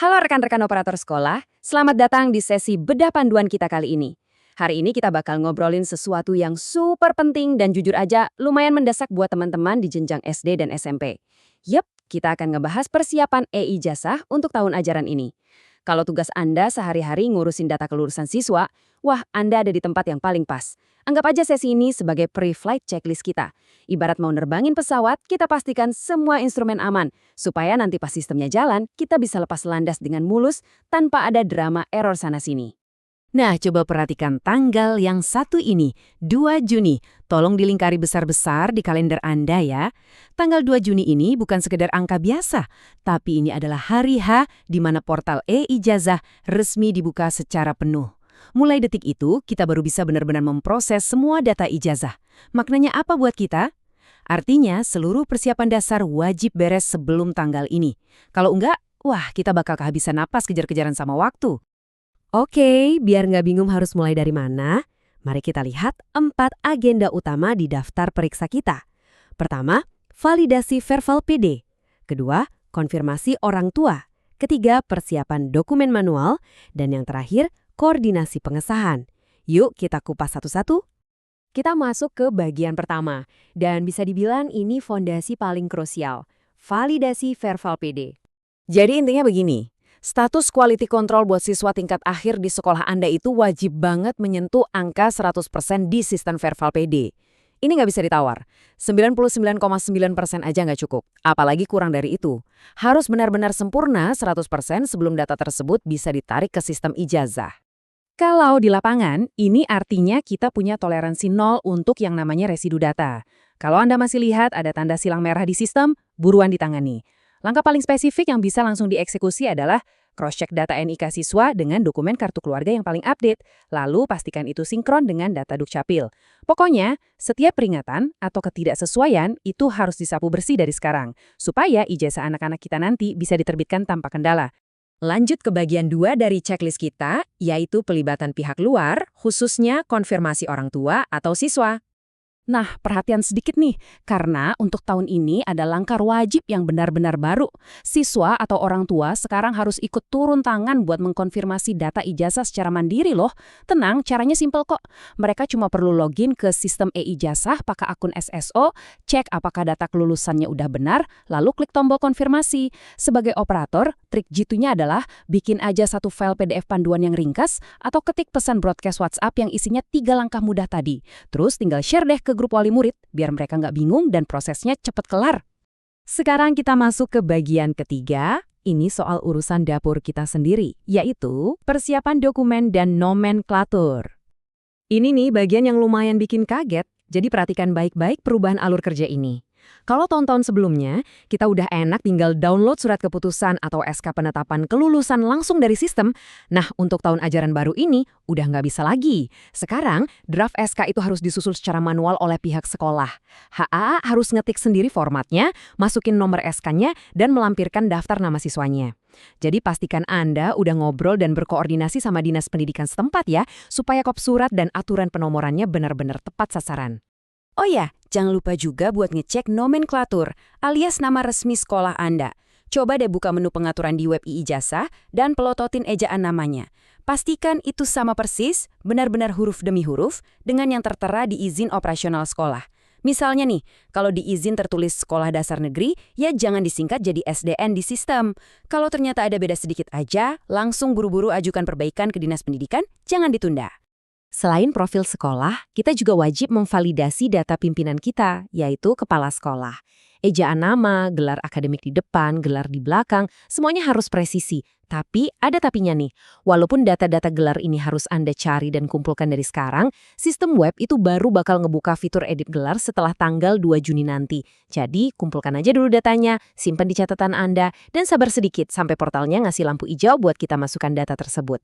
Halo rekan-rekan operator sekolah, selamat datang di sesi bedah panduan kita kali ini. Hari ini kita bakal ngobrolin sesuatu yang super penting dan jujur aja lumayan mendesak buat teman-teman di jenjang SD dan SMP. Yep, kita akan ngebahas persiapan e-ijazah untuk tahun ajaran ini. Kalau tugas Anda sehari-hari ngurusin data kelulusan siswa, wah Anda ada di tempat yang paling pas. Anggap aja sesi ini sebagai pre-flight checklist kita. Ibarat mau nerbangin pesawat, kita pastikan semua instrumen aman. Supaya nanti pas sistemnya jalan, kita bisa lepas landas dengan mulus tanpa ada drama error sana-sini. Nah, coba perhatikan tanggal yang satu ini, 2 Juni. Tolong dilingkari besar-besar di kalender Anda ya. Tanggal 2 Juni ini bukan sekedar angka biasa, tapi ini adalah hari H di mana portal e-ijazah resmi dibuka secara penuh. Mulai detik itu, kita baru bisa benar-benar memproses semua data ijazah. Maknanya apa buat kita? Artinya, seluruh persiapan dasar wajib beres sebelum tanggal ini. Kalau enggak, wah kita bakal kehabisan napas kejar-kejaran sama waktu. Oke, biar nggak bingung harus mulai dari mana, mari kita lihat 4 agenda utama di daftar periksa kita. Pertama, validasi verbal PD. Kedua, konfirmasi orang tua. Ketiga, persiapan dokumen manual. Dan yang terakhir, koordinasi pengesahan. Yuk kita kupas satu-satu. Kita masuk ke bagian pertama, dan bisa dibilang ini fondasi paling krusial, validasi verbal PD. Jadi intinya begini, status quality control buat siswa tingkat akhir di sekolah Anda itu wajib banget menyentuh angka 100% di sistem verbal PD. Ini nggak bisa ditawar. 99,9% aja nggak cukup. Apalagi kurang dari itu. Harus benar-benar sempurna 100% sebelum data tersebut bisa ditarik ke sistem ijazah. Kalau di lapangan, ini artinya kita punya toleransi nol untuk yang namanya residu data. Kalau Anda masih lihat ada tanda silang merah di sistem, buruan ditangani. Langkah paling spesifik yang bisa langsung dieksekusi adalah cross-check data NIK siswa dengan dokumen kartu keluarga yang paling update, lalu pastikan itu sinkron dengan data Dukcapil. Pokoknya, setiap peringatan atau ketidaksesuaian itu harus disapu bersih dari sekarang, supaya ijazah anak-anak kita nanti bisa diterbitkan tanpa kendala. Lanjut ke bagian 2 dari checklist kita, yaitu pelibatan pihak luar, khususnya konfirmasi orang tua atau siswa. Nah, perhatian sedikit nih, karena untuk tahun ini ada langkah wajib yang benar-benar baru. Siswa atau orang tua sekarang harus ikut turun tangan buat mengkonfirmasi data ijazah secara mandiri loh. Tenang, caranya simpel kok. Mereka cuma perlu login ke sistem e-ijazah pakai akun SSO, cek apakah data kelulusannya udah benar, lalu klik tombol konfirmasi. Sebagai operator, trik jitu-nya adalah bikin aja satu file PDF panduan yang ringkas atau ketik pesan broadcast WhatsApp yang isinya 3 langkah mudah tadi. Terus tinggal share deh ke grup wali murid, biar mereka nggak bingung dan prosesnya cepet kelar. Sekarang kita masuk ke bagian ketiga. Ini soal urusan dapur kita sendiri, yaitu persiapan dokumen dan nomenklatur. Ini nih bagian yang lumayan bikin kaget, jadi perhatikan baik-baik perubahan alur kerja ini. Kalau tahun-tahun sebelumnya, kita udah enak tinggal download surat keputusan atau SK penetapan kelulusan langsung dari sistem. Nah, untuk tahun ajaran baru ini, udah nggak bisa lagi. Sekarang, draft SK itu harus disusul secara manual oleh pihak sekolah. HA harus ngetik sendiri formatnya, masukin nomor SK-nya, dan melampirkan daftar nama siswanya. Jadi pastikan Anda udah ngobrol dan berkoordinasi sama dinas pendidikan setempat ya, supaya kop surat dan aturan penomorannya benar-benar tepat sasaran. Oh ya, jangan lupa juga buat ngecek nomenklatur, alias nama resmi sekolah Anda. Coba deh buka menu pengaturan di web e-ijazah dan pelototin ejaan namanya. Pastikan itu sama persis, benar-benar huruf demi huruf, dengan yang tertera di izin operasional sekolah. Misalnya nih, kalau di izin tertulis sekolah dasar negeri, ya jangan disingkat jadi SDN di sistem. Kalau ternyata ada beda sedikit aja, langsung buru-buru ajukan perbaikan ke dinas pendidikan, jangan ditunda. Selain profil sekolah, kita juga wajib memvalidasi data pimpinan kita, yaitu kepala sekolah. Ejaan nama, gelar akademik di depan, gelar di belakang, semuanya harus presisi. Tapi ada tapinya nih, walaupun data-data gelar ini harus Anda cari dan kumpulkan dari sekarang, sistem web itu baru bakal ngebuka fitur edit gelar setelah tanggal 2 Juni nanti. Jadi kumpulkan aja dulu datanya, simpan di catatan Anda, dan sabar sedikit sampai portalnya ngasih lampu hijau buat kita masukkan data tersebut.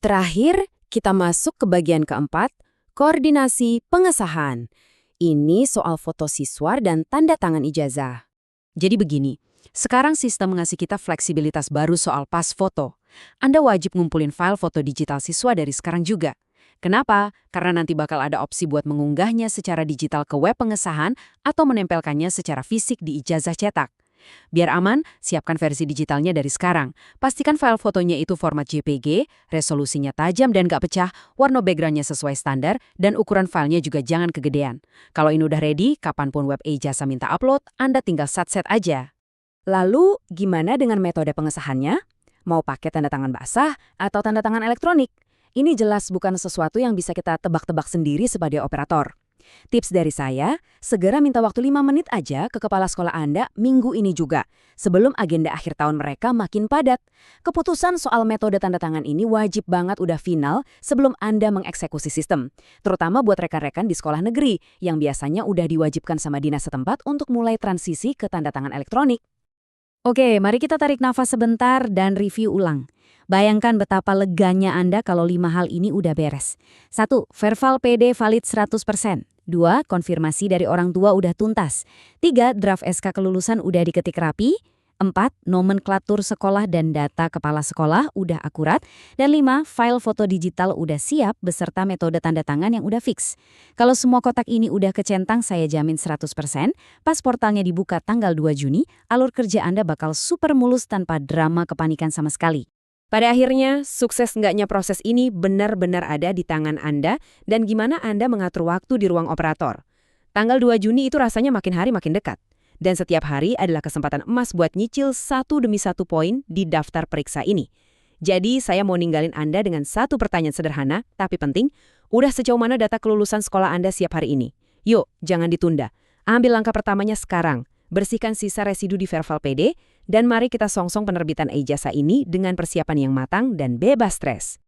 Terakhir, kita masuk ke bagian keempat, koordinasi pengesahan. Ini soal foto siswa dan tanda tangan ijazah. Jadi begini, sekarang sistem mengasih kita fleksibilitas baru soal pas foto. Anda wajib ngumpulin file foto digital siswa dari sekarang juga. Kenapa? Karena nanti bakal ada opsi buat mengunggahnya secara digital ke web pengesahan atau menempelkannya secara fisik di ijazah cetak. Biar aman, siapkan versi digitalnya dari sekarang. Pastikan file fotonya itu format JPG, resolusinya tajam dan gak pecah, warna backgroundnya sesuai standar, dan ukuran filenya juga jangan kegedean. Kalau ini udah ready, kapanpun web e-jasa minta upload, Anda tinggal set aja. Lalu, gimana dengan metode pengesahannya? Mau pakai tanda tangan basah atau tanda tangan elektronik? Ini jelas bukan sesuatu yang bisa kita tebak-tebak sendiri sebagai operator. Tips dari saya, segera minta waktu 5 menit aja ke kepala sekolah Anda minggu ini juga, sebelum agenda akhir tahun mereka makin padat. Keputusan soal metode tanda tangan ini wajib banget udah final sebelum Anda mengeksekusi sistem, terutama buat rekan-rekan di sekolah negeri yang biasanya udah diwajibkan sama dinas setempat untuk mulai transisi ke tanda tangan elektronik. Oke, mari kita tarik nafas sebentar dan review ulang. Bayangkan betapa leganya Anda kalau 5 hal ini udah beres. 1. Verbal PD valid 100%. 2. Konfirmasi dari orang tua udah tuntas. 3. Draft SK kelulusan udah diketik rapi. 4. Nomenklatur sekolah dan data kepala sekolah udah akurat. Dan 5. File foto digital udah siap beserta metode tanda tangan yang udah fix. Kalau semua kotak ini udah kecentang, saya jamin 100%, pas portalnya dibuka tanggal 2 Juni, alur kerja Anda bakal super mulus tanpa drama kepanikan sama sekali. Pada akhirnya, sukses enggaknya proses ini benar-benar ada di tangan Anda dan gimana Anda mengatur waktu di ruang operator. Tanggal 2 Juni itu rasanya makin hari makin dekat. Dan setiap hari adalah kesempatan emas buat nyicil satu demi satu poin di daftar periksa ini. Jadi, saya mau ninggalin Anda dengan satu pertanyaan sederhana, tapi penting. Udah sejauh mana data kelulusan sekolah Anda siap hari ini? Yuk, jangan ditunda. Ambil langkah pertamanya sekarang. Bersihkan sisa residu di Verbal PD, dan mari kita songsong penerbitan ijazah ini dengan persiapan yang matang dan bebas stres.